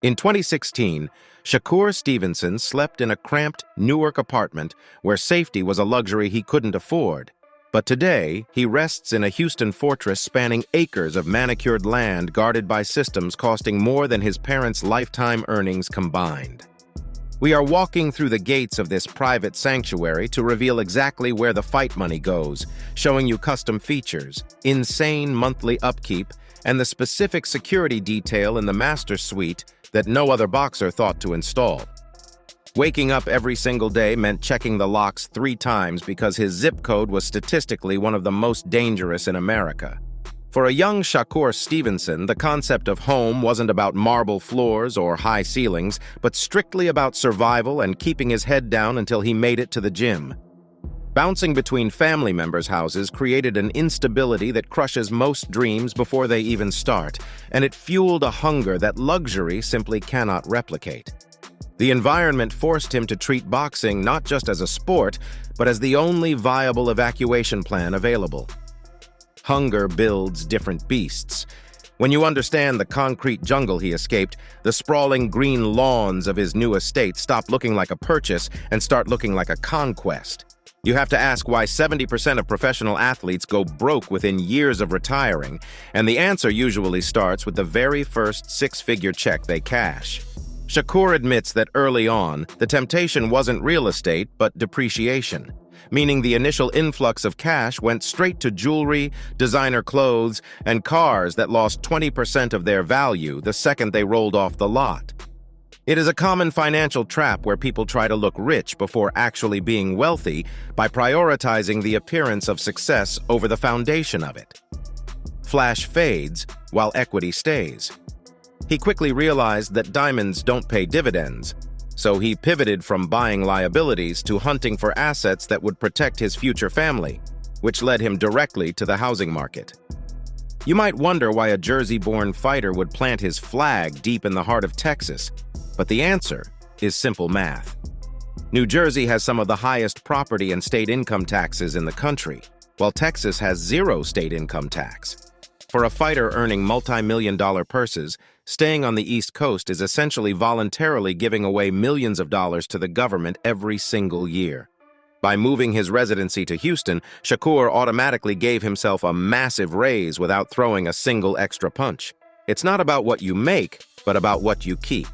In 2016, Shakur Stevenson slept in a cramped Newark apartment where safety was a luxury he couldn't afford. But today, he rests in a Houston fortress spanning acres of manicured land guarded by systems costing more than his parents' lifetime earnings combined. We are walking through the gates of this private sanctuary to reveal exactly where the fight money goes, showing you custom features, insane monthly upkeep, and the specific security detail in the master suite that no other boxer thought to install. Waking up every single day meant checking the locks 3 times because his zip code was statistically one of the most dangerous in America. For a young Shakur Stevenson, the concept of home wasn't about marble floors or high ceilings, but strictly about survival and keeping his head down until he made it to the gym. Bouncing between family members' houses created an instability that crushes most dreams before they even start, and it fueled a hunger that luxury simply cannot replicate. The environment forced him to treat boxing not just as a sport, but as the only viable evacuation plan available. Hunger builds different beasts. When you understand the concrete jungle he escaped, the sprawling green lawns of his new estate stop looking like a purchase and start looking like a conquest. You have to ask why 70% of professional athletes go broke within years of retiring, and the answer usually starts with the very first 6-figure check they cash. Shakur admits that early on, the temptation wasn't real estate, but depreciation, meaning the initial influx of cash went straight to jewelry, designer clothes, and cars that lost 20% of their value the second they rolled off the lot. It is a common financial trap where people try to look rich before actually being wealthy by prioritizing the appearance of success over the foundation of it. Flash fades while equity stays. He quickly realized that diamonds don't pay dividends, so he pivoted from buying liabilities to hunting for assets that would protect his future family, which led him directly to the housing market. You might wonder why a Jersey-born fighter would plant his flag deep in the heart of Texas, but the answer is simple math. New Jersey has some of the highest property and state income taxes in the country, while Texas has 0 state income tax. For a fighter earning multi-million-dollar purses, staying on the East Coast is essentially voluntarily giving away millions of dollars to the government every single year. By moving his residency to Houston, Shakur automatically gave himself a massive raise without throwing a single extra punch. It's not about what you make, but about what you keep.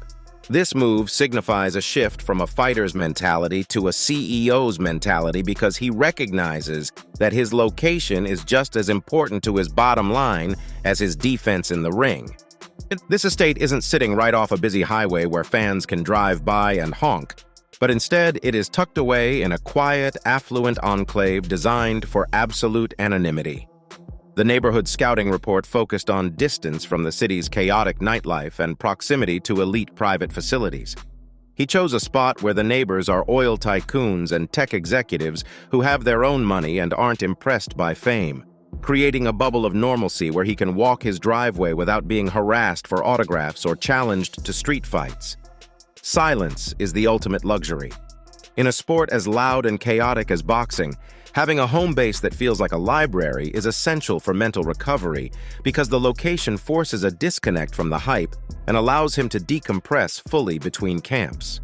This move signifies a shift from a fighter's mentality to a CEO's mentality because he recognizes that his location is just as important to his bottom line as his defense in the ring. This estate isn't sitting right off a busy highway where fans can drive by and honk, but instead it is tucked away in a quiet, affluent enclave designed for absolute anonymity. The neighborhood scouting report focused on distance from the city's chaotic nightlife and proximity to elite private facilities. He chose a spot where the neighbors are oil tycoons and tech executives who have their own money and aren't impressed by fame, creating a bubble of normalcy where he can walk his driveway without being harassed for autographs or challenged to street fights. Silence is the ultimate luxury. In a sport as loud and chaotic as boxing, having a home base that feels like a library is essential for mental recovery because the location forces a disconnect from the hype and allows him to decompress fully between camps.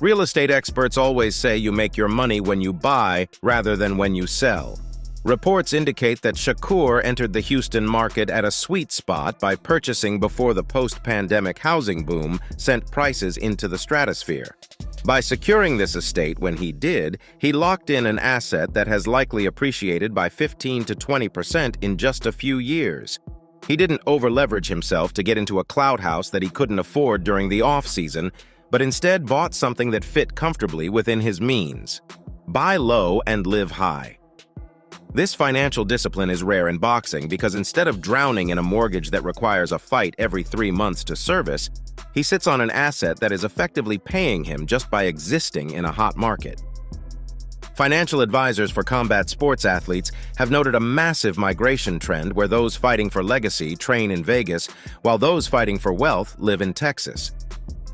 Real estate experts always say you make your money when you buy rather than when you sell. Reports indicate that Shakur entered the Houston market at a sweet spot by purchasing before the post-pandemic housing boom sent prices into the stratosphere. By securing this estate when he did, he locked in an asset that has likely appreciated by 15 to 20% in just a few years. He didn't over-leverage himself to get into a cloud house that he couldn't afford during the off-season, but instead bought something that fit comfortably within his means. Buy low and live high. This financial discipline is rare in boxing because instead of drowning in a mortgage that requires a fight every 3 months to service, he sits on an asset that is effectively paying him just by existing in a hot market. Financial advisors for combat sports athletes have noted a massive migration trend where those fighting for legacy train in Vegas, while those fighting for wealth live in Texas.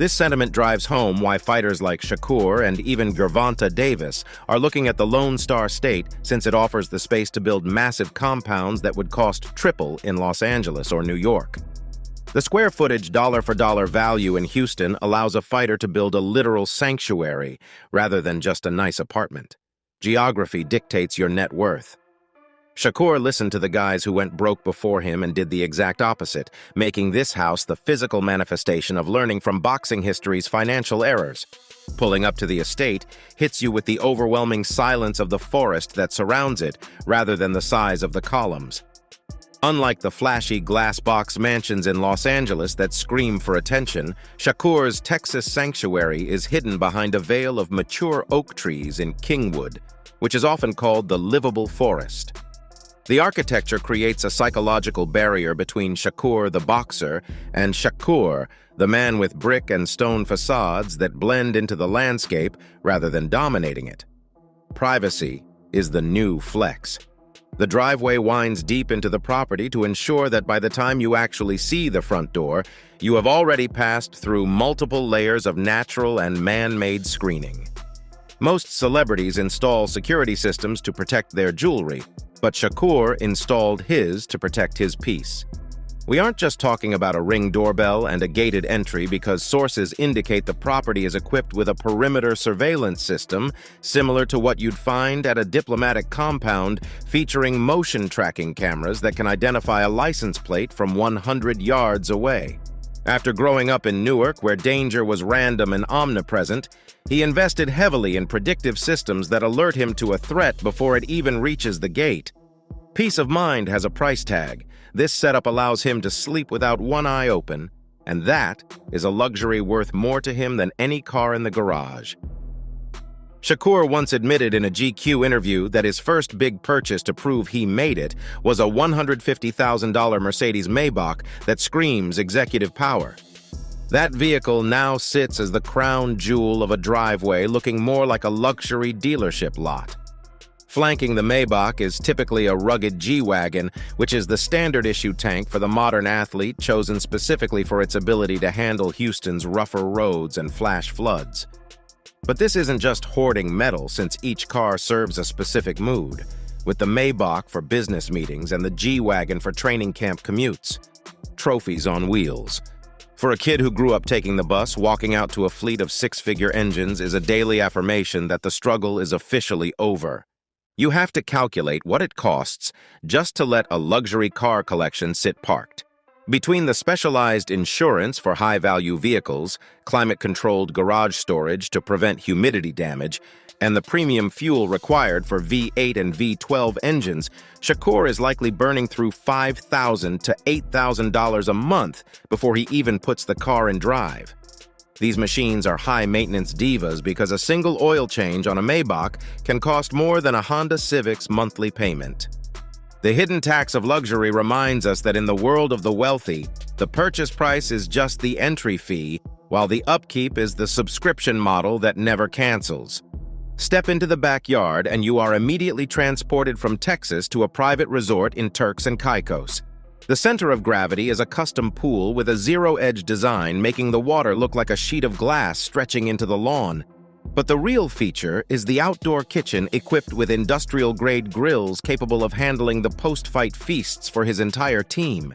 This sentiment drives home why fighters like Shakur and even Gervonta Davis are looking at the Lone Star State since it offers the space to build massive compounds that would cost triple in Los Angeles or New York. The square footage dollar-for-dollar value in Houston allows a fighter to build a literal sanctuary rather than just a nice apartment. Geography dictates your net worth. Shakur listened to the guys who went broke before him and did the exact opposite, making this house the physical manifestation of learning from boxing history's financial errors. Pulling up to the estate hits you with the overwhelming silence of the forest that surrounds it, rather than the size of the columns. Unlike the flashy glass box mansions in Los Angeles that scream for attention, Shakur's Texas sanctuary is hidden behind a veil of mature oak trees in Kingwood, which is often called the livable forest. The architecture creates a psychological barrier between Shakur the boxer and Shakur, the man with brick and stone facades that blend into the landscape rather than dominating it. Privacy is the new flex. The driveway winds deep into the property to ensure that by the time you actually see the front door, you have already passed through multiple layers of natural and man-made screening. Most celebrities install security systems to protect their jewelry, but Shakur installed his to protect his peace. We aren't just talking about a Ring doorbell and a gated entry because sources indicate the property is equipped with a perimeter surveillance system similar to what you'd find at a diplomatic compound featuring motion tracking cameras that can identify a license plate from 100 yards away. After growing up in Newark, where danger was random and omnipresent, he invested heavily in predictive systems that alert him to a threat before it even reaches the gate. Peace of mind has a price tag. This setup allows him to sleep without one eye open, and that is a luxury worth more to him than any car in the garage. Shakur once admitted in a GQ interview that his first big purchase to prove he made it was a $150,000 Mercedes Maybach that screams executive power. That vehicle now sits as the crown jewel of a driveway looking more like a luxury dealership lot. Flanking the Maybach is typically a rugged G-Wagon, which is the standard-issue tank for the modern athlete chosen specifically for its ability to handle Houston's rougher roads and flash floods. But this isn't just hoarding metal, since each car serves a specific mood, with the Maybach for business meetings and the G-Wagon for training camp commutes. Trophies on wheels. For a kid who grew up taking the bus, walking out to a fleet of six-figure engines is a daily affirmation that the struggle is officially over. You have to calculate what it costs just to let a luxury car collection sit parked. Between the specialized insurance for high-value vehicles, climate-controlled garage storage to prevent humidity damage, and the premium fuel required for V8 and V12 engines, Shakur is likely burning through $5,000 to $8,000 a month before he even puts the car in drive. These machines are high-maintenance divas because a single oil change on a Maybach can cost more than a Honda Civic's monthly payment. The hidden tax of luxury reminds us that in the world of the wealthy, the purchase price is just the entry fee, while the upkeep is the subscription model that never cancels. Step into the backyard and you are immediately transported from Texas to a private resort in Turks and Caicos. The center of gravity is a custom pool with a zero-edge design, making the water look like a sheet of glass stretching into the lawn. But the real feature is the outdoor kitchen equipped with industrial-grade grills capable of handling the post-fight feasts for his entire team.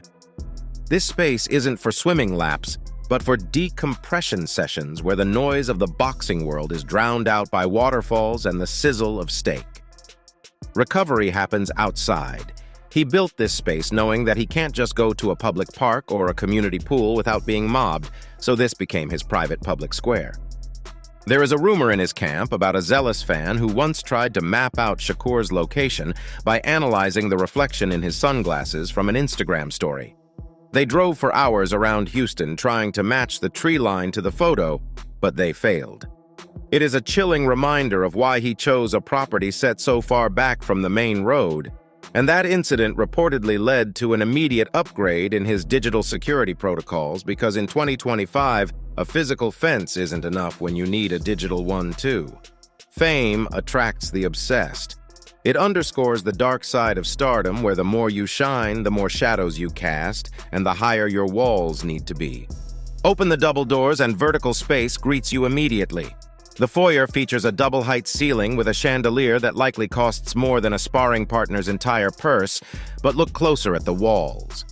This space isn't for swimming laps, but for decompression sessions where the noise of the boxing world is drowned out by waterfalls and the sizzle of steak. Recovery happens outside. He built this space knowing that he can't just go to a public park or a community pool without being mobbed, so this became his private public square. There is a rumor in his camp about a zealous fan who once tried to map out Shakur's location by analyzing the reflection in his sunglasses from an Instagram story. They drove for hours around Houston trying to match the tree line to the photo, but they failed. It is a chilling reminder of why he chose a property set so far back from the main road, and that incident reportedly led to an immediate upgrade in his digital security protocols because in 2025, a physical fence isn't enough when you need a digital one too. Fame attracts the obsessed. It underscores the dark side of stardom where the more you shine, the more shadows you cast, and the higher your walls need to be. Open the double doors and vertical space greets you immediately. The foyer features a double-height ceiling with a chandelier that likely costs more than a sparring partner's entire purse, but look closer at the walls.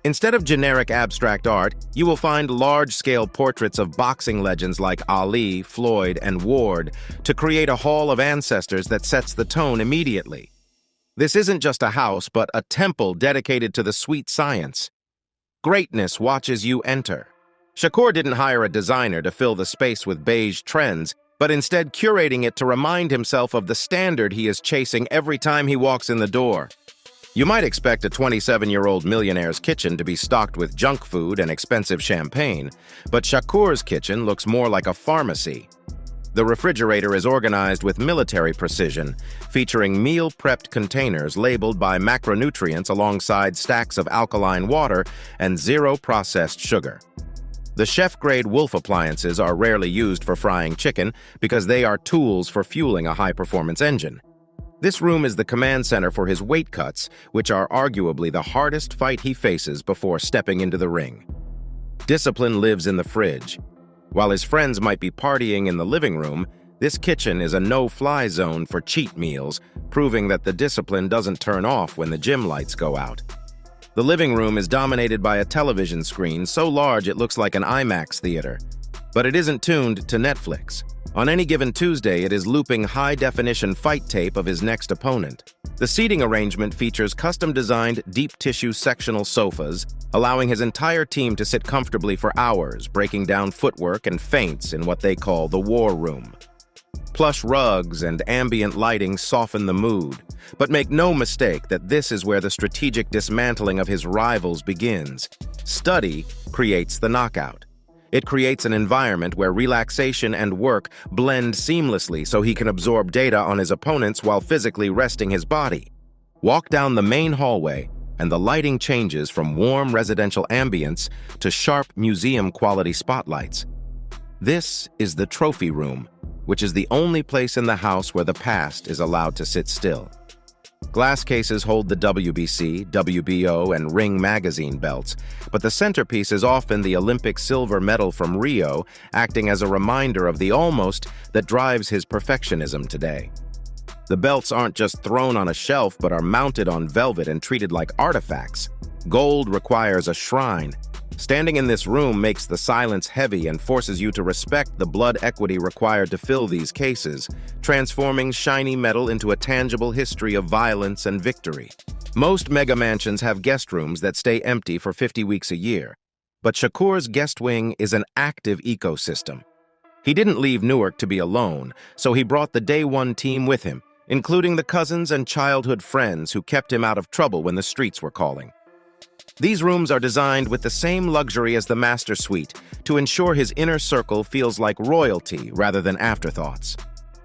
Instead of generic abstract art, you will find large-scale portraits of boxing legends like Ali, Floyd, and Ward to create a hall of ancestors that sets the tone immediately. This isn't just a house, but a temple dedicated to the sweet science. Greatness watches you enter. Shakur didn't hire a designer to fill the space with beige trends, but instead curating it to remind himself of the standard he is chasing every time he walks in the door. You might expect a 27-year-old millionaire's kitchen to be stocked with junk food and expensive champagne, but Shakur's kitchen looks more like a pharmacy. The refrigerator is organized with military precision, featuring meal-prepped containers labeled by macronutrients alongside stacks of alkaline water and zero-processed sugar. The chef-grade Wolf appliances are rarely used for frying chicken because they are tools for fueling a high-performance engine. This room is the command center for his weight cuts, which are arguably the hardest fight he faces before stepping into the ring. Discipline lives in the fridge. While his friends might be partying in the living room, this kitchen is a no-fly zone for cheat meals, proving that the discipline doesn't turn off when the gym lights go out. The living room is dominated by a television screen so large it looks like an IMAX theater, but it isn't tuned to Netflix. On any given Tuesday, it is looping high-definition fight tape of his next opponent. The seating arrangement features custom-designed deep-tissue sectional sofas, allowing his entire team to sit comfortably for hours, breaking down footwork and feints in what they call the war room. Plush rugs and ambient lighting soften the mood, but make no mistake that this is where the strategic dismantling of his rivals begins. Study creates the knockout. It creates an environment where relaxation and work blend seamlessly so he can absorb data on his opponents while physically resting his body. Walk down the main hallway, and the lighting changes from warm residential ambience to sharp museum-quality spotlights. This is the trophy room, which is the only place in the house where the past is allowed to sit still. Glass cases hold the WBC, WBO, and Ring magazine belts, but the centerpiece is often the Olympic silver medal from Rio, acting as a reminder of the almost that drives his perfectionism today. The belts aren't just thrown on a shelf, but are mounted on velvet and treated like artifacts. Gold requires a shrine. Standing in this room makes the silence heavy and forces you to respect the blood equity required to fill these cases, transforming shiny metal into a tangible history of violence and victory. Most mega mansions have guest rooms that stay empty for 50 weeks a year, but Shakur's guest wing is an active ecosystem. He didn't leave Newark to be alone, so he brought the day one team with him, including the cousins and childhood friends who kept him out of trouble when the streets were calling. These rooms are designed with the same luxury as the master suite to ensure his inner circle feels like royalty rather than afterthoughts.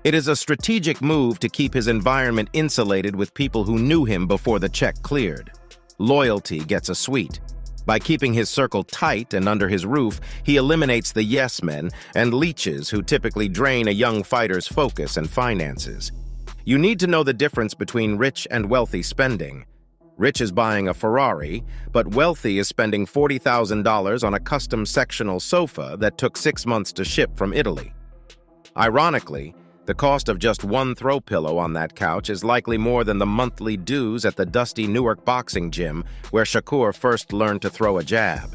It is a strategic move to keep his environment insulated with people who knew him before the check cleared. Loyalty gets a suite. By keeping his circle tight and under his roof, he eliminates the yes men and leeches who typically drain a young fighter's focus and finances. You need to know the difference between rich and wealthy spending. Rich is buying a Ferrari, but wealthy is spending $40,000 on a custom sectional sofa that took 6 months to ship from Italy. Ironically, the cost of just one throw pillow on that couch is likely more than the monthly dues at the dusty Newark boxing gym where Shakur first learned to throw a jab.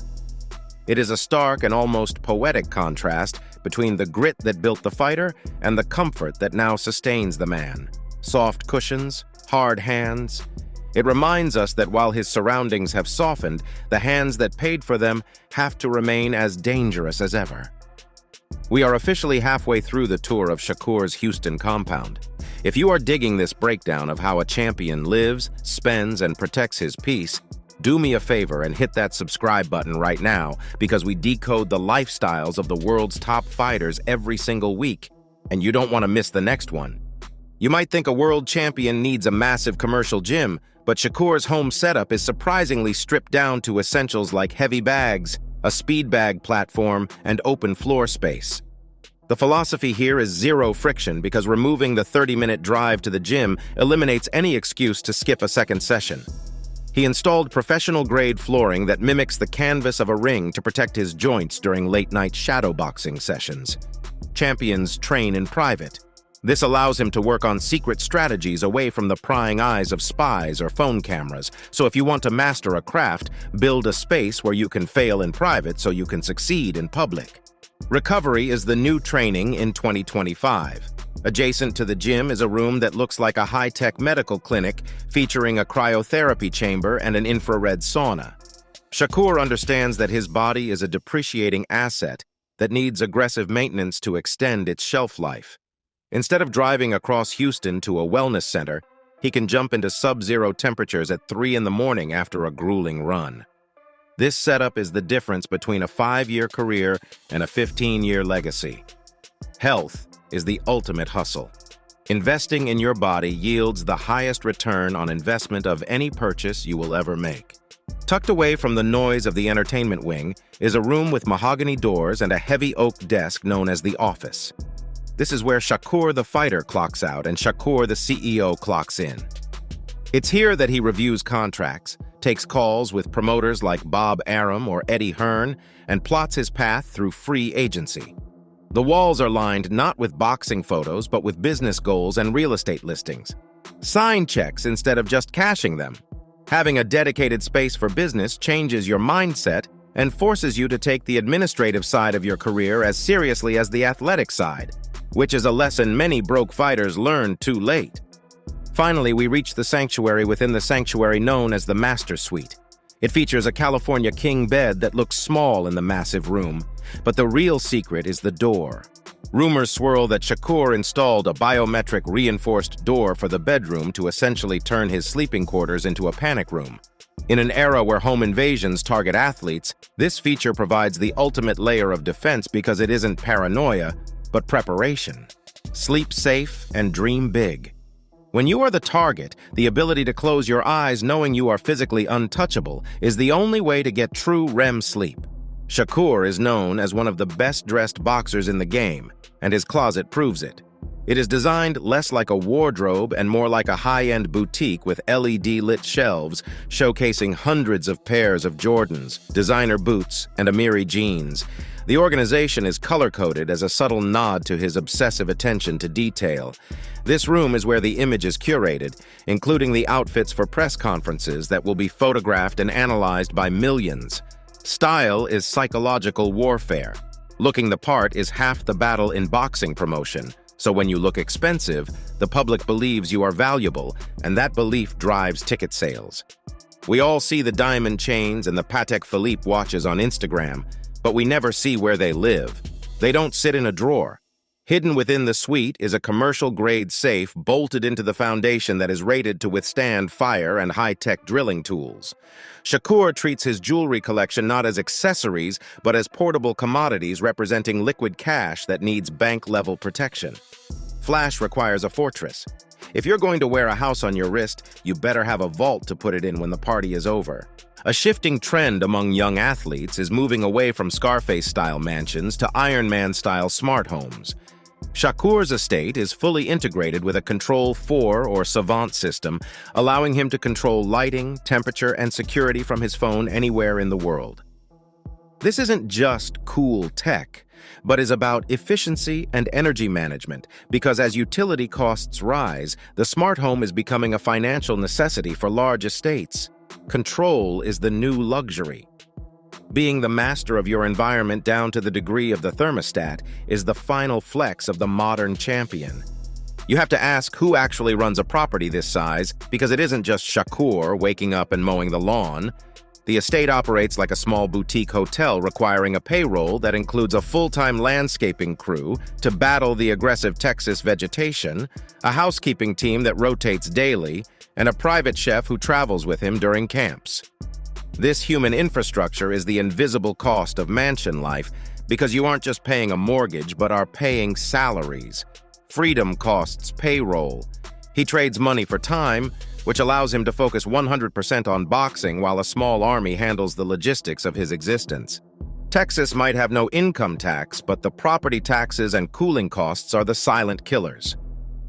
It is a stark and almost poetic contrast between the grit that built the fighter and the comfort that now sustains the man. Soft cushions, hard hands. It reminds us that while his surroundings have softened, the hands that paid for them have to remain as dangerous as ever. We are officially halfway through the tour of Shakur's Houston compound. If you are digging this breakdown of how a champion lives, spends, and protects his peace, do me a favor and hit that subscribe button right now, because we decode the lifestyles of the world's top fighters every single week, and you don't want to miss the next one. You might think a world champion needs a massive commercial gym, but Shakur's home setup is surprisingly stripped down to essentials like heavy bags, a speed bag platform, and open floor space. The philosophy here is zero friction because removing the 30-minute drive to the gym eliminates any excuse to skip a second session. He installed professional-grade flooring that mimics the canvas of a ring to protect his joints during late-night shadowboxing sessions. Champions train in private. This allows him to work on secret strategies away from the prying eyes of spies or phone cameras. So if you want to master a craft, build a space where you can fail in private so you can succeed in public. Recovery is the new training in 2025. Adjacent to the gym is a room that looks like a high-tech medical clinic featuring a cryotherapy chamber and an infrared sauna. Shakur understands that his body is a depreciating asset that needs aggressive maintenance to extend its shelf life. Instead of driving across Houston to a wellness center, he can jump into sub-zero temperatures at 3 in the morning after a grueling run. This setup is the difference between a 5-year career and a 15-year legacy. Health is the ultimate hustle. Investing in your body yields the highest return on investment of any purchase you will ever make. Tucked away from the noise of the entertainment wing is a room with mahogany doors and a heavy oak desk known as the office. This is where Shakur the fighter clocks out and Shakur the CEO clocks in. It's here that he reviews contracts, takes calls with promoters like Bob Arum or Eddie Hearn, and plots his path through free agency. The walls are lined not with boxing photos, but with business goals and real estate listings. Sign checks instead of just cashing them. Having a dedicated space for business changes your mindset and forces you to take the administrative side of your career as seriously as the athletic side, which is a lesson many broke fighters learn too late. Finally, we reach the sanctuary within the sanctuary known as the Master Suite. It features a California king bed that looks small in the massive room, but the real secret is the door. Rumors swirl that Shakur installed a biometric reinforced door for the bedroom to essentially turn his sleeping quarters into a panic room. In an era where home invasions target athletes, this feature provides the ultimate layer of defense because it isn't paranoia, but preparation. Sleep safe and dream big. When you are the target, the ability to close your eyes knowing you are physically untouchable is the only way to get true REM sleep. Shakur is known as one of the best-dressed boxers in the game, and his closet proves it. It is designed less like a wardrobe and more like a high-end boutique with LED-lit shelves showcasing hundreds of pairs of Jordans, designer boots, and Amiri jeans. The organization is color-coded as a subtle nod to his obsessive attention to detail. This room is where the image is curated, including the outfits for press conferences that will be photographed and analyzed by millions. Style is psychological warfare. Looking the part is half the battle in boxing promotion. So when you look expensive, the public believes you are valuable, and that belief drives ticket sales. We all see the diamond chains and the Patek Philippe watches on Instagram, but we never see where they live. They don't sit in a drawer. Hidden within the suite is a commercial-grade safe bolted into the foundation that is rated to withstand fire and high-tech drilling tools. Shakur treats his jewelry collection not as accessories, but as portable commodities representing liquid cash that needs bank-level protection. Flash requires a fortress. If you're going to wear a house on your wrist, you better have a vault to put it in when the party is over. A shifting trend among young athletes is moving away from Scarface-style mansions to Iron Man-style smart homes. Shakur's estate is fully integrated with a Control 4 or Savant system, allowing him to control lighting, temperature, and security from his phone anywhere in the world. This isn't just cool tech, but is about efficiency and energy management, because as utility costs rise, the smart home is becoming a financial necessity for large estates. Control is the new luxury. Being the master of your environment down to the degree of the thermostat is the final flex of the modern champion. You have to ask who actually runs a property this size, because it isn't just Shakur waking up and mowing the lawn. The estate operates like a small boutique hotel requiring a payroll that includes a full-time landscaping crew to battle the aggressive Texas vegetation, a housekeeping team that rotates daily, and a private chef who travels with him during camps. This human infrastructure is the invisible cost of mansion life, because you aren't just paying a mortgage, but are paying salaries. Freedom costs payroll. He trades money for time, which allows him to focus 100% on boxing while a small army handles the logistics of his existence. Texas might have no income tax, but the property taxes and cooling costs are the silent killers.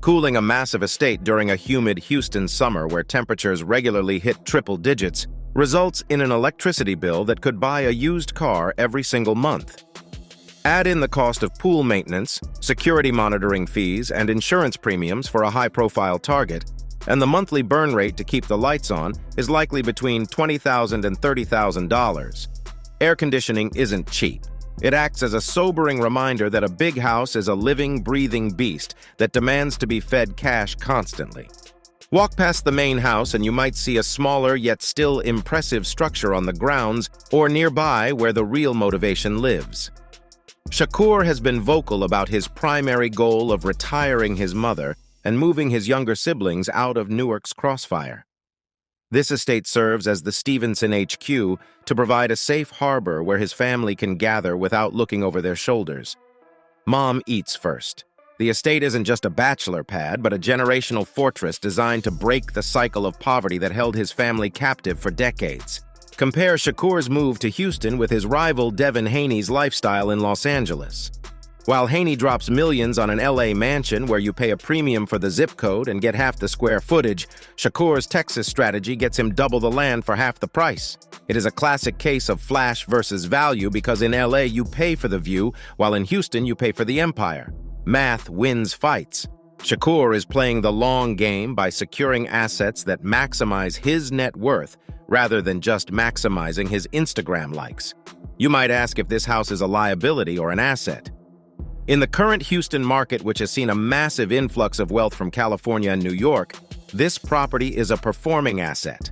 Cooling a massive estate during a humid Houston summer where temperatures regularly hit triple digits results in an electricity bill that could buy a used car every single month. Add in the cost of pool maintenance, security monitoring fees, and insurance premiums for a high-profile target, and the monthly burn rate to keep the lights on is likely between $20,000 and $30,000. Air conditioning isn't cheap. It acts as a sobering reminder that a big house is a living, breathing beast that demands to be fed cash constantly. Walk past the main house and you might see a smaller yet still impressive structure on the grounds or nearby where the real motivation lives. Shakur has been vocal about his primary goal of retiring his mother and moving his younger siblings out of Newark's crossfire. This estate serves as the Stevenson HQ to provide a safe harbor where his family can gather without looking over their shoulders. Mom eats first. The estate isn't just a bachelor pad, but a generational fortress designed to break the cycle of poverty that held his family captive for decades. Compare Shakur's move to Houston with his rival Devin Haney's lifestyle in Los Angeles. While Haney drops millions on an LA mansion where you pay a premium for the zip code and get half the square footage, Shakur's Texas strategy gets him double the land for half the price. It is a classic case of flash versus value because in LA you pay for the view, while in Houston you pay for the empire. Math wins fights. Shakur is playing the long game by securing assets that maximize his net worth rather than just maximizing his Instagram likes. You might ask if this house is a liability or an asset. In the current Houston market, which has seen a massive influx of wealth from California and New York, this property is a performing asset.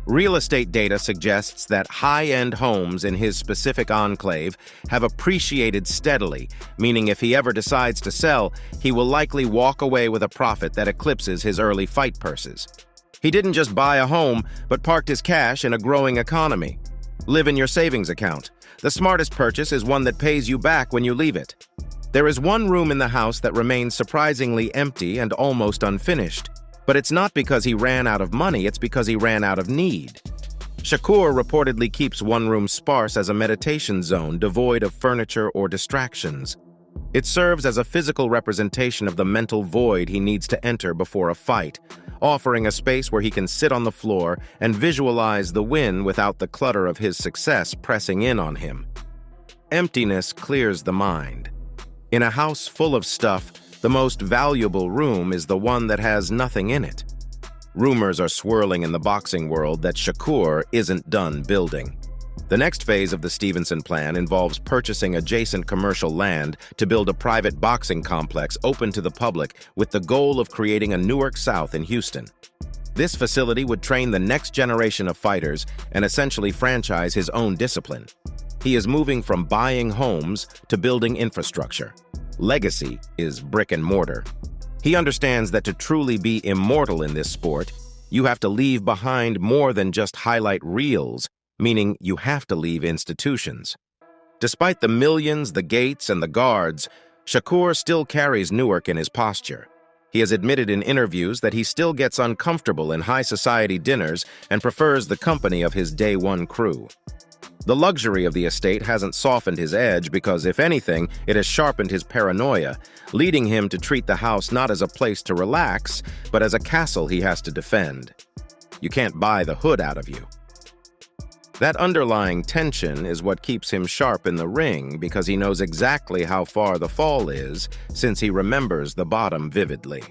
Real estate data suggests that high-end homes in his specific enclave have appreciated steadily, meaning if he ever decides to sell, he will likely walk away with a profit that eclipses his early fight purses. He didn't just buy a home, but parked his cash in a growing economy. Live in your savings account. The smartest purchase is one that pays you back when you leave it. There is one room in the house that remains surprisingly empty and almost unfinished. But it's not because he ran out of money, it's because he ran out of need. Shakur reportedly keeps one room sparse as a meditation zone devoid of furniture or distractions. It serves as a physical representation of the mental void he needs to enter before a fight, offering a space where he can sit on the floor and visualize the win without the clutter of his success pressing in on him. Emptiness clears the mind. In a house full of stuff, the most valuable room is the one that has nothing in it. Rumors are swirling in the boxing world that Shakur isn't done building. The next phase of the Stevenson plan involves purchasing adjacent commercial land to build a private boxing complex open to the public with the goal of creating a Newark South in Houston. This facility would train the next generation of fighters and essentially franchise his own discipline. He is moving from buying homes to building infrastructure. Legacy is brick and mortar. He understands that to truly be immortal in this sport, you have to leave behind more than just highlight reels, meaning you have to leave institutions. Despite the millions, the gates, and the guards, Shakur still carries Newark in his posture. He has admitted in interviews that he still gets uncomfortable in high society dinners and prefers the company of his day one crew. The luxury of the estate hasn't softened his edge because, if anything, it has sharpened his paranoia, leading him to treat the house not as a place to relax, but as a castle he has to defend. You can't buy the hood out of you. That underlying tension is what keeps him sharp in the ring because he knows exactly how far the fall is since he remembers the bottom vividly.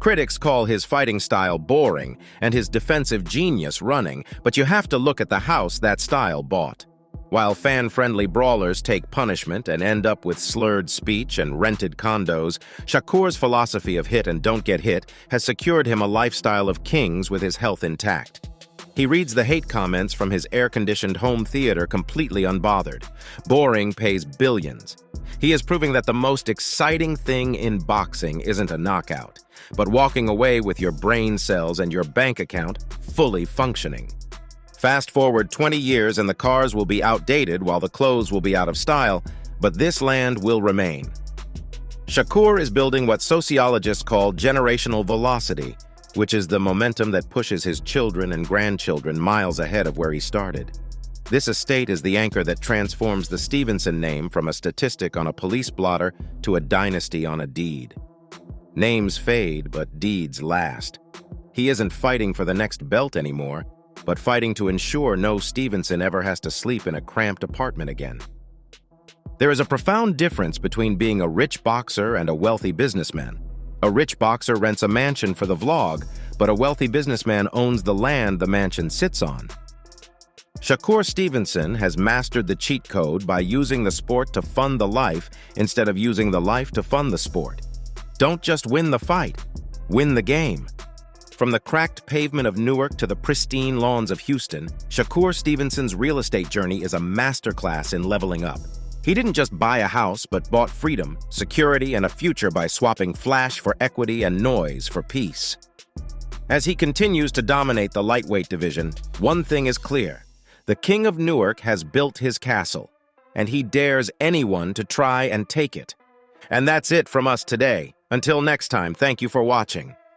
Critics call his fighting style boring and his defensive genius running, but you have to look at the house that style bought. While fan-friendly brawlers take punishment and end up with slurred speech and rented condos, Shakur's philosophy of hit and don't get hit has secured him a lifestyle of kings with his health intact. He reads the hate comments from his air-conditioned home theater completely unbothered. Boring pays billions. He is proving that the most exciting thing in boxing isn't a knockout, but walking away with your brain cells and your bank account fully functioning. Fast forward 20 years and the cars will be outdated while the clothes will be out of style, but this land will remain. Shakur is building what sociologists call generational velocity, which is the momentum that pushes his children and grandchildren miles ahead of where he started. This estate is the anchor that transforms the Stevenson name from a statistic on a police blotter to a dynasty on a deed. Names fade, but deeds last. He isn't fighting for the next belt anymore, but fighting to ensure no Stevenson ever has to sleep in a cramped apartment again. There is a profound difference between being a rich boxer and a wealthy businessman. A rich boxer rents a mansion for the vlog, but a wealthy businessman owns the land the mansion sits on. Shakur Stevenson has mastered the cheat code by using the sport to fund the life instead of using the life to fund the sport. Don't just win the fight, win the game. From the cracked pavement of Newark to the pristine lawns of Houston, Shakur Stevenson's real estate journey is a masterclass in leveling up. He didn't just buy a house, but bought freedom, security, and a future by swapping flash for equity and noise for peace. As he continues to dominate the lightweight division, one thing is clear. The King of Newark has built his castle, and he dares anyone to try and take it. And that's it from us today. Until next time, thank you for watching.